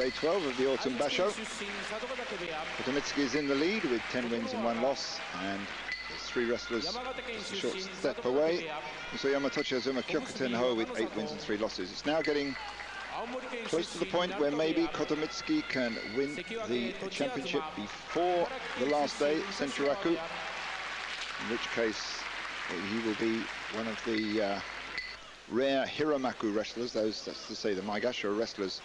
day 12 of the autumn basho. Kotomitsuki is in the lead with 10 wins and 1 loss, and there's 3 wrestlers just a short step away. Musoyama, Tochiazuma, Kyokutenho with 8 wins and 3 losses. It's now getting close to the point where maybe Kotomitsuki can win the championship before the last day, Senchuraku, in which case he will be one of the rare Hiromaku wrestlers, that's to say the Maigasho wrestlers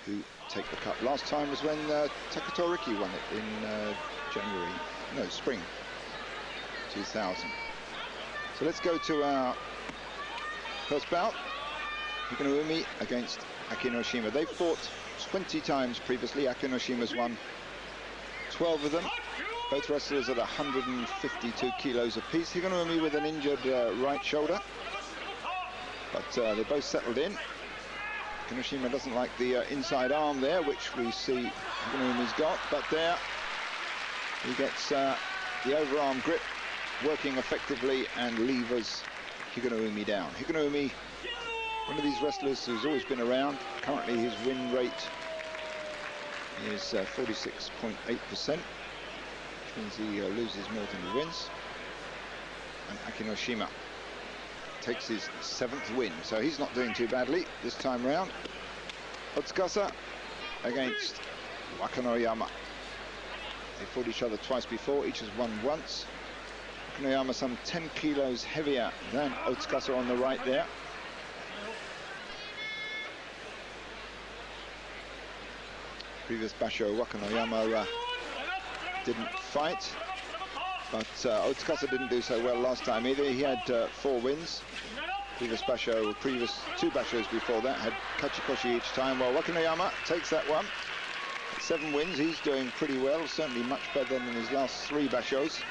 who take the cup. Last time was when Takatoriki won it in spring 2000. So let's go to our first bout. Higonoumi against Akinoshima. They've fought 20 times previously. Akinoshima's won 12 of them. Both wrestlers at 152 kilos apiece. Higonoumi with an injured right shoulder, but they both settled in. Akinoshima doesn't like the inside arm there, which we see Higonoumi's got, but there he gets the overarm grip working effectively and levers Higonoumi down. Higonoumi, one of these wrestlers who's always been around. Currently his win rate is 46.8%, which means he loses more than he wins. And Akinoshima takes his 7th win, so he's not doing too badly this time round. Otsukasa against Wakanoyama. They fought each other twice before, each has won once. Wakanoyama some 10 kilos heavier than Otsukasa on the right there. Previous basho, Wakanoyama didn't fight, but Otsukasa didn't do so well last time either. He had 4 wins. Previous 2 bashos before that had kachikoshi each time. Well, Wakanoyama takes that one. 7 wins, he's doing pretty well, certainly much better than his last 3 bashos.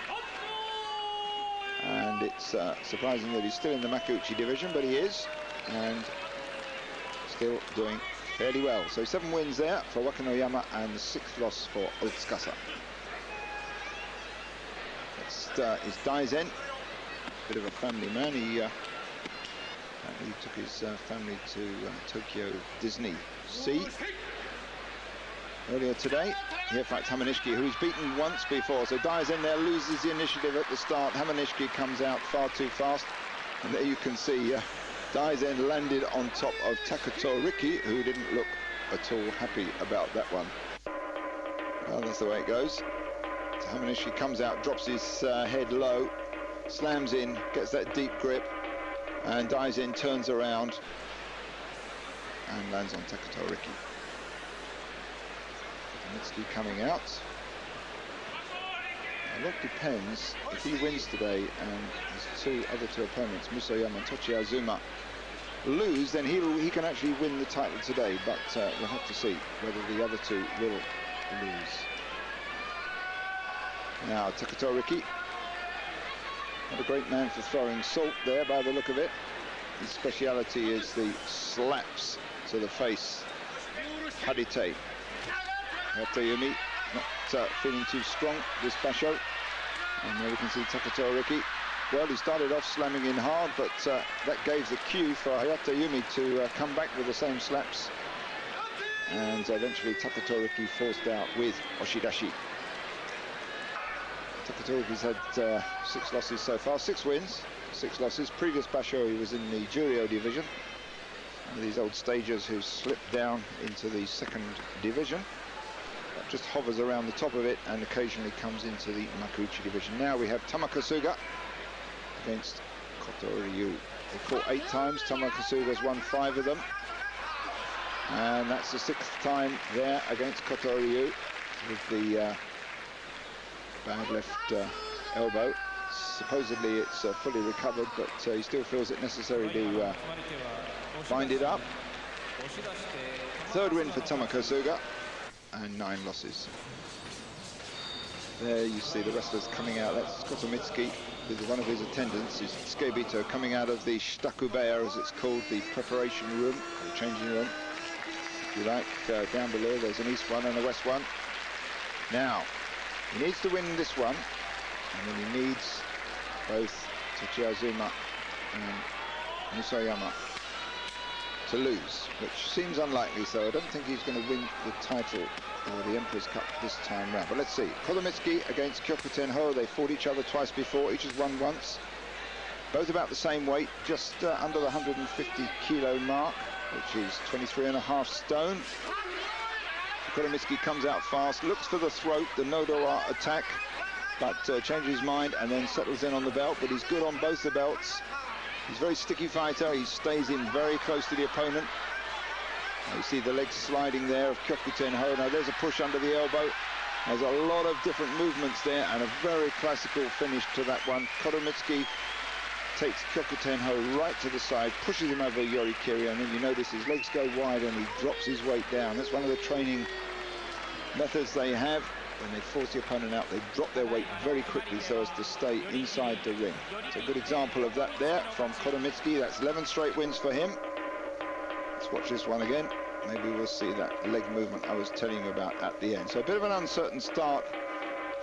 And it's surprising that he's still in the Makuuchi division, but he is, and still doing fairly well. So 7 wins there for Wakanoyama and the 6th loss for Otsukasa. Next is Daizen, bit of a family man. He took his family to Tokyo Disney Sea earlier today. Here fights Hamanishiki, who he's beaten once before. So Daizen there loses the initiative at the start. Hamanishiki comes out far too fast, and there you can see Daizen landed on top of Takatoriki, who didn't look at all happy about that one. Well, that's the way it goes. So Hamanishiki comes out, drops his head low, slams in, gets that deep grip, and Daizen turns around and lands on Takatoriki. Mitsuki coming out. A lot depends. If he wins today and his other two opponents, Musoyama and Tochiazuma, lose, then he can actually win the title today, but we'll have to see whether the other 2 will lose. Now Takatoriki, not a great man for throwing salt there by the look of it. His speciality is the slaps to the face. Hadite. Hayateumi not feeling too strong this basho. And there we can see Takatoriki. Well, he started off slamming in hard, but that gave the cue for Hayateumi to come back with the same slaps. And eventually Takatoriki forced out with oshidashi. Takatoriki's had 6 losses so far, 6 wins, 6 losses. Previous basho he was in the Juryo division. One of these old stagers who slipped down into the 2nd division. Just hovers around the top of it and occasionally comes into the Makuuchi division. Now we have Tamakasuga against Kotoryu. They fought 8 times. Tamakasuga's won 5 of them, and that's the 6th time there against Kotoryu with the bad left elbow. Supposedly it's fully recovered, but he still feels it necessary to bind it up. 3rd win for Tamakasuga, and 9 losses. There you see the wrestlers coming out. That's Kotomitsuki with one of his attendants, is Tsukebito, coming out of the Shitakubeya, as it's called, the preparation room, or changing room, if you like. Down below there's an east one and a west one. Now, he needs to win this one, and then he needs both Tochiazuma and Musoyama to lose, which seems unlikely, so I don't think he's going to win the title or the Emperor's Cup this time round. But let's see. Kotomitsuki against Kyokutenho. They fought each other twice before, each has won once. Both about the same weight, just under the 150 kilo mark, which is 23.5 stone. Kotomitsuki comes out fast, looks for the throat, the Nodowa attack, but changes his mind and then settles in on the belt. But he's good on both the belts. He's a very sticky fighter. He stays in very close to the opponent. You see the legs sliding there of Kyokutenho. Now there's a push under the elbow. There's a lot of different movements there and a very classical finish to that one. Kotomitsuki takes Kyokutenho right to the side, pushes him over yorikiri, and then you notice his legs go wide and he drops his weight down. That's one of the training methods they have. When they force the opponent out, they drop their weight very quickly so as to stay inside the ring. It's a good example of that there from Kotomitsuki. That's 11 straight wins for him. Let's watch this one again. Maybe we'll see that leg movement I was telling you about at the end. So a bit of an uncertain start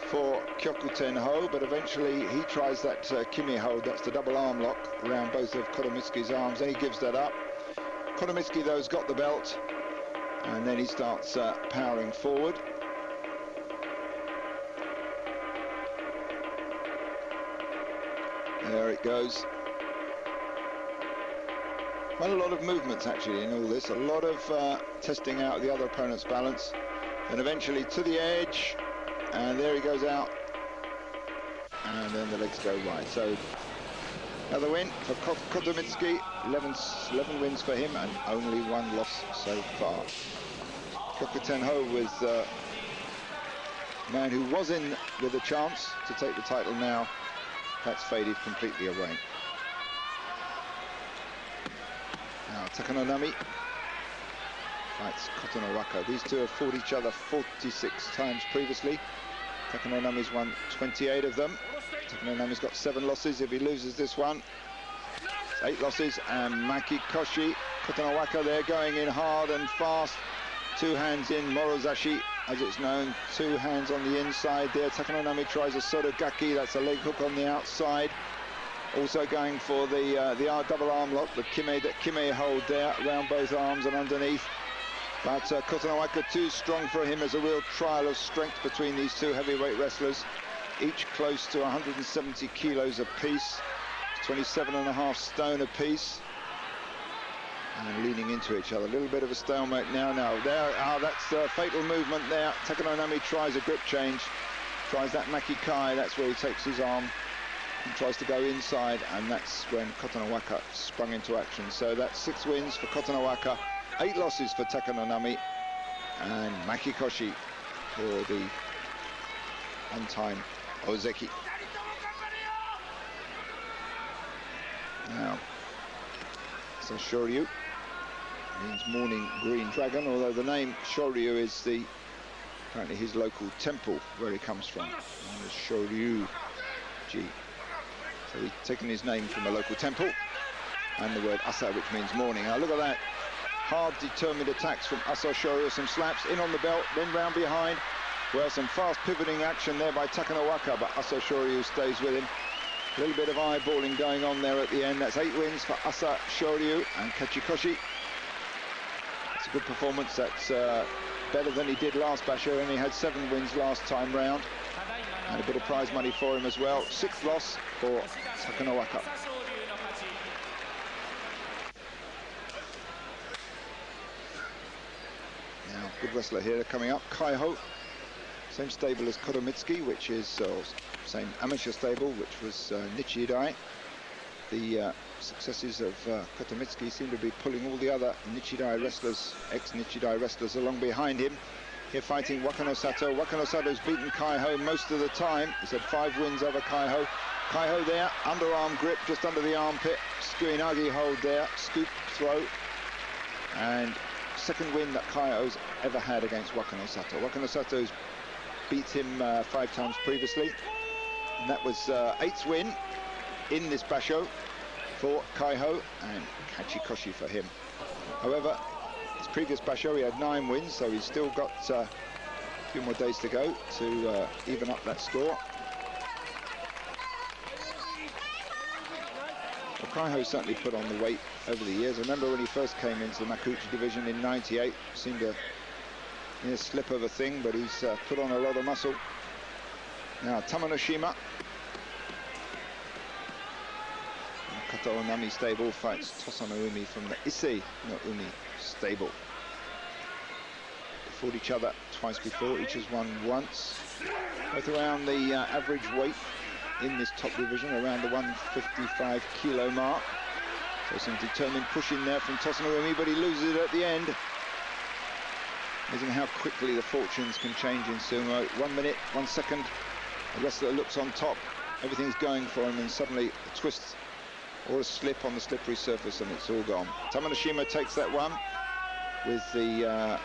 for Kyokutenho, but eventually he tries that Kimi hold. That's the double arm lock around both of Kotomitsuki's arms, and he gives that up. Kotomitsuki, though, has got the belt, and then he starts powering forward. There it goes. Quite a lot of movements actually in all this, a lot of testing out the other opponent's balance, and eventually to the edge, and there he goes out, and then the legs go wide. So another win for Kotomitsuki, 11 wins for him and only one loss so far. Kyokutenho was a man who was in with a chance to take the title. Now that's faded completely away. Now Takanonami fights Kotonowaka. These two have fought each other 46 times previously. Takanonami's won 28 of them. Takanonami's got 7 losses. If he loses this one, it's 8 losses. And Makikoshi, Kotonowaka, they're going in hard and fast. 2 hands in, Morozashi, as it's known. 2 hands on the inside there. Takanonami tries a Sorogaki, that's a leg hook on the outside. Also going for the double arm lock, the Kime hold there, around both arms and underneath. But Kotonowaka too strong for him. As a real trial of strength between these two heavyweight wrestlers, each close to 170 kilos apiece, 27.5 stone apiece, and leaning into each other. A little bit of a stalemate now. That's a fatal movement there. Takanonami tries a grip change, tries that Makikai. That's where he takes his arm and tries to go inside, and that's when Kotonowaka sprung into action. So that's 6 wins for Kotonowaka, 8 losses for Takanonami, and Makikoshi for the on-time Ozeki. Now, Asashoryu means morning green dragon, although the name Shoryu is apparently his local temple where he comes from, known as Shoryu-ji. So he's taken his name from a local temple, and the word Asa, which means morning. Now look at that. Hard, determined attacks from Asashoryu, some slaps in on the belt, then round behind. Well, some fast pivoting action there by Takanowaka, but Asashoryu stays with him. A little bit of eyeballing going on there at the end. That's 8 wins for Asashoryu and Kachikoshi. It's a good performance. That's better than he did last basho. Only had 7 wins last time round. And a bit of prize money for him as well. 6th loss for Takanowaka. Now, good wrestler here coming up, Kaiho. Same stable as Kotomitsuki, which is same amateur stable, which was Nichidai. The successes of Kotomitsuki seem to be pulling all the other Nichidai wrestlers, ex-Nichidai wrestlers, along behind him. Here fighting Wakanosato. Wakanosato's beaten Kaiho most of the time. He's had 5 wins over Kaiho. Kaiho there, underarm grip just under the armpit. Sukuinage hold there, scoop throw. And 2nd win that Kaiho's ever had against Wakanosato. Wakanosato's beat him 5 times previously. And that was 8th win in this basho for Kaiho, and Kachikoshi for him. However, his previous basho he had 9 wins, so he's still got a few more days to go to even up that score. Kaiho certainly put on the weight over the years. I remember when he first came into the Makuuchi division in '98, seemed a slip of a thing, but he's put on a lot of muscle. Now Tamanoshima, Katonami stable, fights Tosanoumi from the Issei no Umi stable. They fought each other twice before, each has won once. Both around the average weight in this top division, around the 155 kilo mark. So some determined pushing there from Tosanoumi, but he loses it at the end. Amazing how quickly the fortunes can change in sumo. 1 minute, 1 second, the wrestler looks on top, everything's going for him, and suddenly a twist or a slip on the slippery surface and it's all gone. Tamanoshima takes that one with the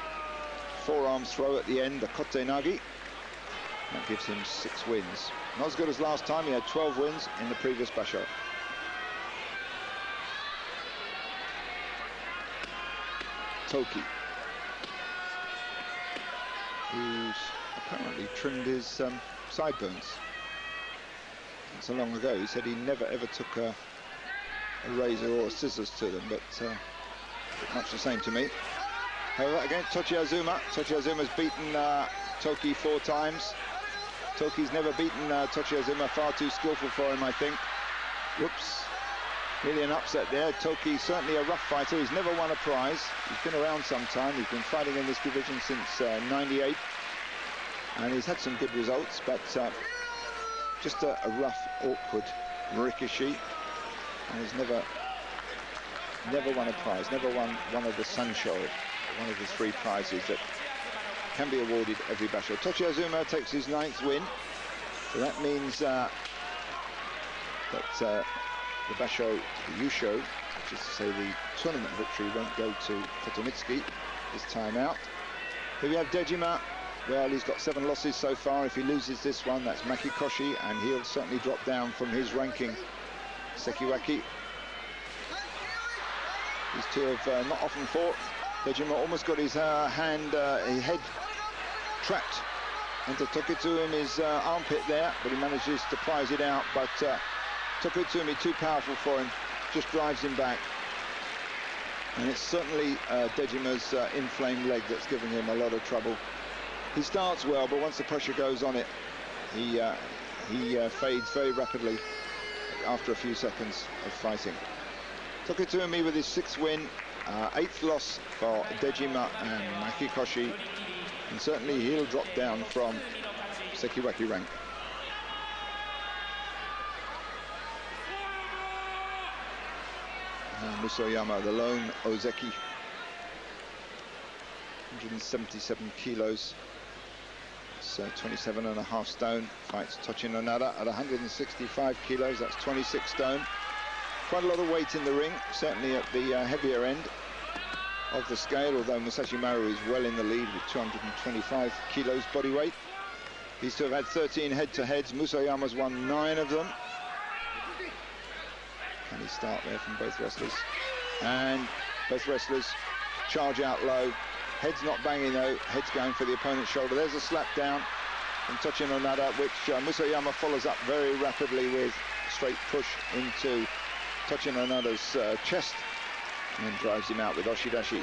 forearm throw at the end, the kotenage. That gives him 6 wins. Not as good as last time, he had 12 wins in the previous basho. Toki, who's apparently trimmed his sideburns. Not so long ago, he said he never ever took a razor or scissors to them, but much the same to me. However, against Tochiazuma, Tochiazuma's beaten Toki 4 times. Toki's never beaten Tochiazuma, far too skillful for him, I think. Whoops, really an upset there. Toki certainly a rough fighter, he's never won a prize. He's been around some time, he's been fighting in this division since '98. And he's had some good results, but just a rough, awkward rikishi. And he's never won a prize, never won one of the Sansho, one of the 3 prizes that can be awarded every basho. Tochiazuma takes his 9th win, so that means that the basho, the Yusho, which is to say the tournament victory, won't go to Kotomitsuki this time out. Here we have Dejima. Well, he's got 7 losses so far. If he loses this one, that's Makikoshi, and he'll certainly drop down from his ranking. Sekiwaki. These two have not often fought. Dejima almost got his his head trapped into Tokitsuumi's armpit there, but he manages to prize it out. But Tokitsuumi too powerful for him, just drives him back. And it's certainly Dejima's inflamed leg that's giving him a lot of trouble. He starts well, but once the pressure goes on it, he fades very rapidly after a few seconds of fighting. Tokitsuumi with his 6th win, 8th loss for Dejima and Makikoshi, and certainly he'll drop down from Sekiwaki rank. Musoyama, the lone Ozeki, 177 kilos. It's 27.5 stone, fights Tochi Nonada at 165 kilos, that's 26 stone. Quite a lot of weight in the ring, certainly at the heavier end of the scale, although Musashi Maru is well in the lead with 225 kilos body weight. These two have had 13 head-to-heads. Musoyama's won 9 of them. Can he start there from both wrestlers? And both wrestlers charge out low. Head's not banging though, head's going for the opponent's shoulder. There's a slap down from Tochi Nonada, which Musoyama follows up very rapidly with a straight push into Tochi Nonada's chest and then drives him out with oshidashi.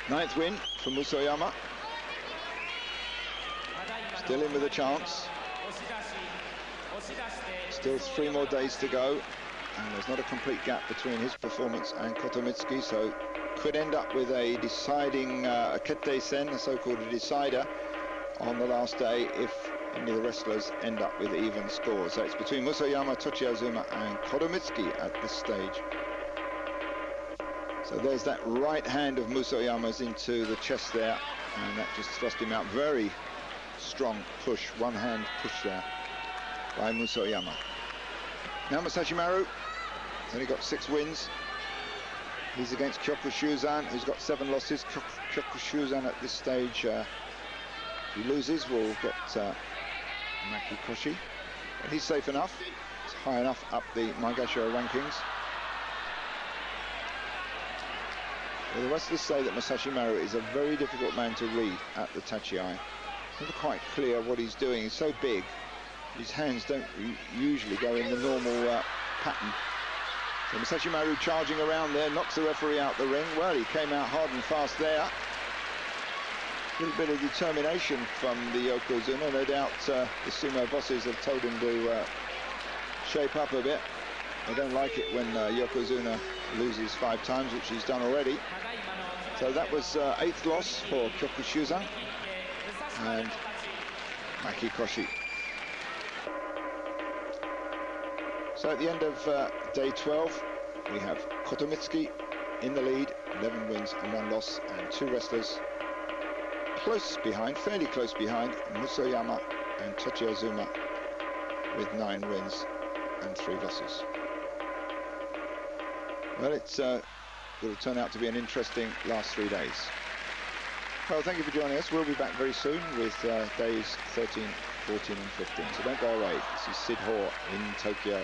9th win for Musoyama. Still in with a chance. Still 3 more days to go, and there's not a complete gap between his performance and Kotomitsuki, so could end up with a deciding a kettei-sen, a so-called decider, on the last day if any of the wrestlers end up with even scores. So it's between Musoyama, Tochiazuma and Kotomitsuki at this stage. So there's that right hand of Musoyama's into the chest there, and that just thrust him out. Very strong push, one hand push there by Musoyama. Now Musashi Maru, he's only got 6 wins. He's against Kyokushuzan, who's got 7 losses. Kyokushuzan at this stage, if he loses, will get Makikoshi. But he's safe enough. He's high enough up the Maigasho rankings. Well, the wrestlers say that Musashi Maru is a very difficult man to read at the Tachi-ai. It's never quite clear what he's doing. He's so big, his hands don't usually go in the normal pattern. So Masashi Maru charging around there, knocks the referee out the ring. Well, he came out hard and fast there. A little bit of determination from the Yokozuna. No doubt the sumo bosses have told him to shape up a bit. They don't like it when Yokozuna loses 5 times, which he's done already. So that was 8th loss for Kyokushuzan and Maki Koshi. So at the end of day 12, we have Kotomitsuki in the lead, 11 wins and 1 loss, and 2 wrestlers close behind, fairly close behind, Musoyama and Tochiazuma with 9 wins and 3 losses. Well, it's going to turn out to be an interesting last 3 days. Well, thank you for joining us. We'll be back very soon with days 13, 14 and 15. So don't go away. This is Sid Hoare in Tokyo.